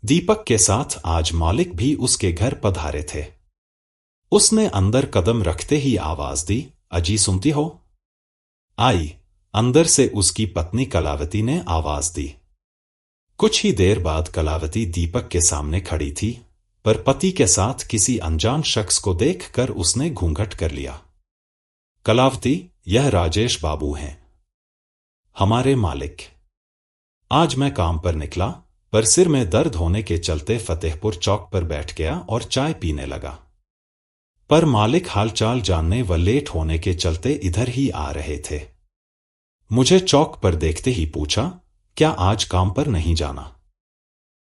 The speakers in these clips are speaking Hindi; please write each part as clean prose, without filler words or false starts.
दीपक के साथ आज मालिक भी उसके घर पधारे थे। उसने अंदर कदम रखते ही आवाज दी, अजी सुनती हो? आई, अंदर से उसकी पत्नी कलावती ने आवाज दी। कुछ ही देर बाद कलावती दीपक के सामने खड़ी थी, पर पति के साथ किसी अनजान शख्स को देखकर उसने घूंघट कर लिया। कलावती, यह राजेश बाबू हैं, हमारे मालिक। आज मैं काम पर निकला, पर सिर में दर्द होने के चलते फतेहपुर चौक पर बैठ गया और चाय पीने लगा। पर मालिक हालचाल जानने व लेट होने के चलते इधर ही आ रहे थे। मुझे चौक पर देखते ही पूछा, क्या आज काम पर नहीं जाना?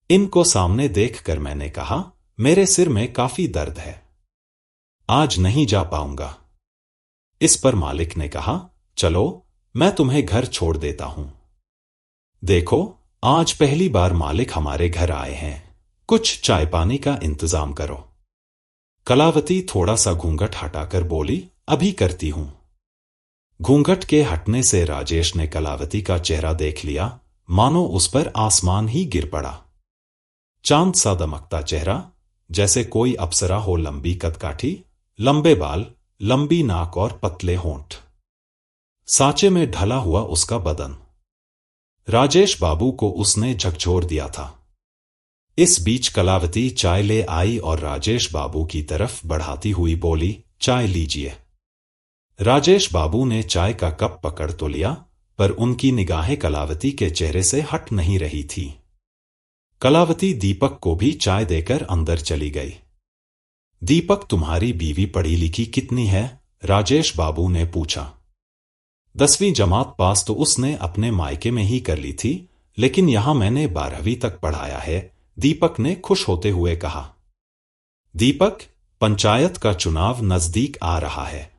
इनको सामने देखकर मैंने कहा, मेरे सिर में काफी दर्द है, आज नहीं जा पाऊंगा। इस पर मालिक ने कहा, चलो मैं तुम्हें घर छोड़ देता हूं। देखो, आज पहली बार मालिक हमारे घर आए हैं, कुछ चाय पानी का इंतजाम करो। कलावती थोड़ा सा घूंघट हटाकर बोली, अभी करती हूं। घूंघट के हटने से राजेश ने कलावती का चेहरा देख लिया, मानो उस पर आसमान ही गिर पड़ा। चांद सा दमकता चेहरा, जैसे कोई अप्सरा हो, लंबी कदकाठी, लंबे बाल, लंबी नाक और पतले होंठ। सांचे में ढला हुआ उसका बदन। राजेश बाबू को उसने झकझोर दिया था। इस बीच कलावती चाय ले आई और राजेश बाबू की तरफ बढ़ाती हुई बोली, चाय लीजिए। राजेश बाबू ने चाय का कप पकड़ तो लिया, पर उनकी निगाहें कलावती के चेहरे से हट नहीं रही थी। कलावती दीपक को भी चाय देकर अंदर चली गई। दीपक, तुम्हारी बीवी पढ़ी लिखी कितनी है? राजेश बाबू ने पूछा। 10वीं जमात पास तो उसने अपने मायके में ही कर ली थी, लेकिन यहां मैंने 12वीं तक पढ़ाया है, दीपक ने खुश होते हुए कहा। दीपक, पंचायत का चुनाव नजदीक आ रहा है।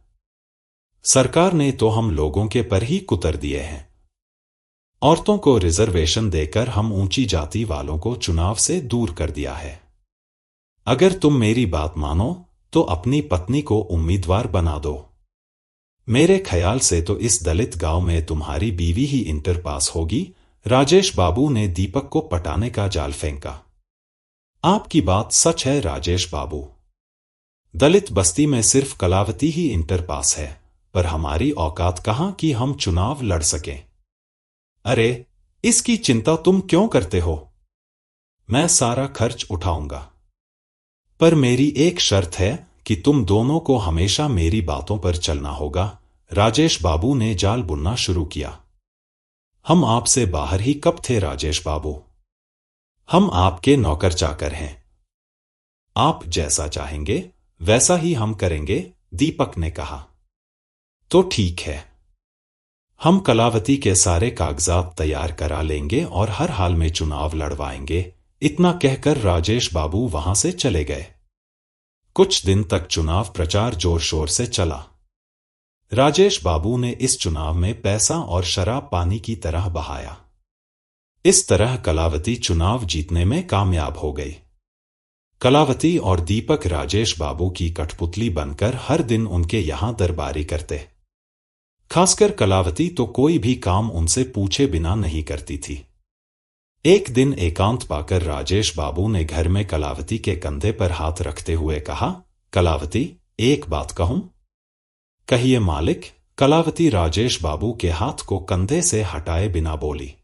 सरकार ने तो हम लोगों के पर ही कुतर दिए हैं। औरतों को रिजर्वेशन देकर हम ऊंची जाति वालों को चुनाव से दूर कर दिया है। अगर तुम मेरी बात मानो तो अपनी पत्नी को उम्मीदवार बना दो। मेरे ख्याल से तो इस दलित गांव में तुम्हारी बीवी ही इंटर पास होगी। राजेश बाबू ने दीपक को पटाने का जाल फेंका। आपकी बात सच है राजेश बाबू, दलित बस्ती में सिर्फ कलावती ही इंटर पास है, पर हमारी औकात कहां कि हम चुनाव लड़ सकें। अरे, इसकी चिंता तुम क्यों करते हो? मैं सारा खर्च उठाऊंगा, पर मेरी एक शर्त है कि तुम दोनों को हमेशा मेरी बातों पर चलना होगा। राजेश बाबू ने जाल बुनना शुरू किया। हम आपसे बाहर ही कब थे राजेश बाबू? हम आपके नौकर चाकर हैं। आप जैसा चाहेंगे वैसा ही हम करेंगे, दीपक ने कहा। तो ठीक है, हम कलावती के सारे कागजात तैयार करा लेंगे और हर हाल में चुनाव लड़वाएंगे। इतना कहकर राजेश बाबू वहां से चले गए। कुछ दिन तक चुनाव प्रचार जोर शोर से चला। राजेश बाबू ने इस चुनाव में पैसा और शराब पानी की तरह बहाया। इस तरह कलावती चुनाव जीतने में कामयाब हो गई। कलावती और दीपक राजेश बाबू की कठपुतली बनकर हर दिन उनके यहां दरबारी करते। खासकर कलावती तो कोई भी काम उनसे पूछे बिना नहीं करती थी। एक दिन एकांत पाकर राजेश बाबू ने घर में कलावती के कंधे पर हाथ रखते हुए कहा, कलावती, एक बात कहूं? कहिए मालिक। कलावती राजेश बाबू के हाथ को कंधे से हटाए बिना बोली।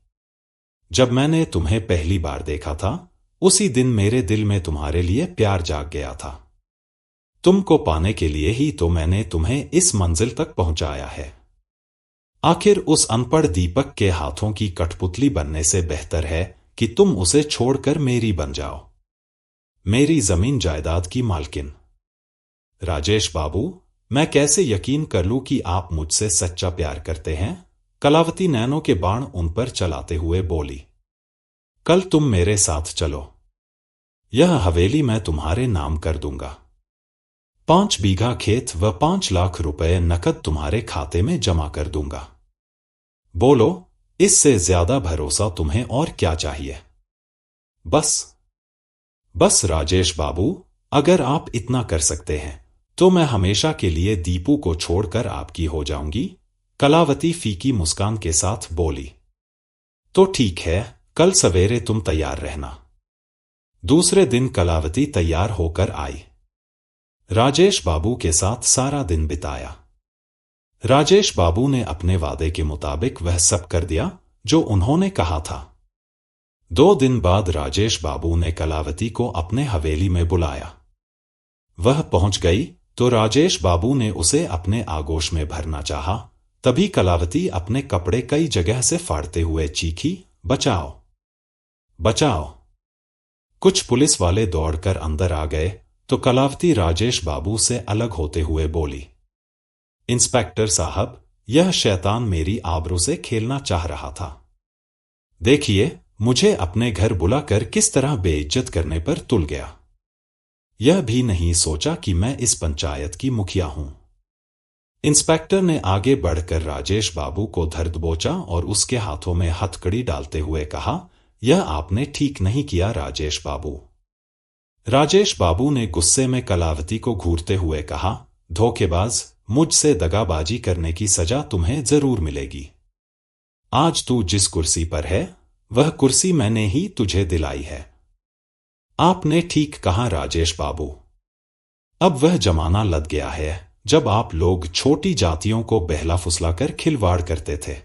जब मैंने तुम्हें पहली बार देखा था, उसी दिन मेरे दिल में तुम्हारे लिए प्यार जाग गया था। तुमको पाने के लिए ही तो मैंने तुम्हें इस मंजिल तक पहुंचाया है। आखिर उस अनपढ़ दीपक के हाथों की कठपुतली बनने से बेहतर है कि तुम उसे छोड़कर मेरी बन जाओ, मेरी जमीन जायदाद की मालकिन। राजेश बाबू, मैं कैसे यकीन कर लूं कि आप मुझसे सच्चा प्यार करते हैं? कलावती नैनों के बाण उन पर चलाते हुए बोली। कल तुम मेरे साथ चलो, यह हवेली मैं तुम्हारे नाम कर दूंगा। 5 बीघा खेत व 5 लाख रुपए नकद तुम्हारे खाते में जमा कर दूंगा। बोलो, इससे ज्यादा भरोसा तुम्हें और क्या चाहिए? बस राजेश बाबू, अगर आप इतना कर सकते हैं तो मैं हमेशा के लिए दीपू को छोड़कर आपकी हो जाऊंगी। कलावती फीकी मुस्कान के साथ बोली। तो ठीक है, कल सवेरे तुम तैयार रहना। दूसरे दिन कलावती तैयार होकर आई। राजेश बाबू के साथ सारा दिन बिताया। राजेश बाबू ने अपने वादे के मुताबिक वह सब कर दिया जो उन्होंने कहा था। 2 दिन बाद राजेश बाबू ने कलावती को अपने हवेली में बुलाया। वह पहुंच गई तो राजेश बाबू ने उसे अपने आगोश में भरना चाहा, तभी कलावती अपने कपड़े कई जगह से फाड़ते हुए चीखी, बचाओ बचाओ। कुछ पुलिस वाले दौड़कर अंदर आ गए तो कलावती राजेश बाबू से अलग होते हुए बोली, इंस्पेक्टर साहब, यह शैतान मेरी आबरू से खेलना चाह रहा था। देखिए, मुझे अपने घर बुलाकर किस तरह बेइज्जत करने पर तुल गया। यह भी नहीं सोचा कि मैं इस पंचायत की मुखिया हूं। इंस्पेक्टर ने आगे बढ़कर राजेश बाबू को धर दबोचा और उसके हाथों में हथकड़ी डालते हुए कहा, यह आपने ठीक नहीं किया राजेश बाबू। राजेश बाबू ने गुस्से में कलावती को घूरते हुए कहा, धोखेबाज, मुझसे दगाबाजी करने की सजा तुम्हें जरूर मिलेगी। आज तू जिस कुर्सी पर है वह कुर्सी मैंने ही तुझे दिलाई है। आपने ठीक कहा राजेश बाबू। अब वह जमाना लद गया है जब आप लोग छोटी जातियों को बहला फुसलाकर खिलवाड़ करते थे।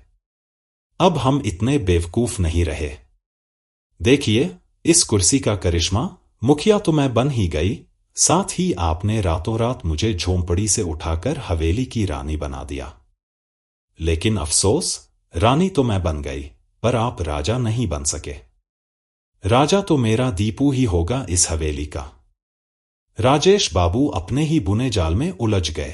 अब हम इतने बेवकूफ नहीं रहे। देखिए, इस कुर्सी का करिश्मा, मुखिया तो मैं बन ही गई, साथ ही आपने रातों रात मुझे झोंपड़ी से उठाकर हवेली की रानी बना दिया। लेकिन अफसोस, रानी तो मैं बन गई, पर आप राजा नहीं बन सके। राजा तो मेरा दीपू ही होगा इस हवेली का। राजेश बाबू अपने ही बुने जाल में उलझ गए।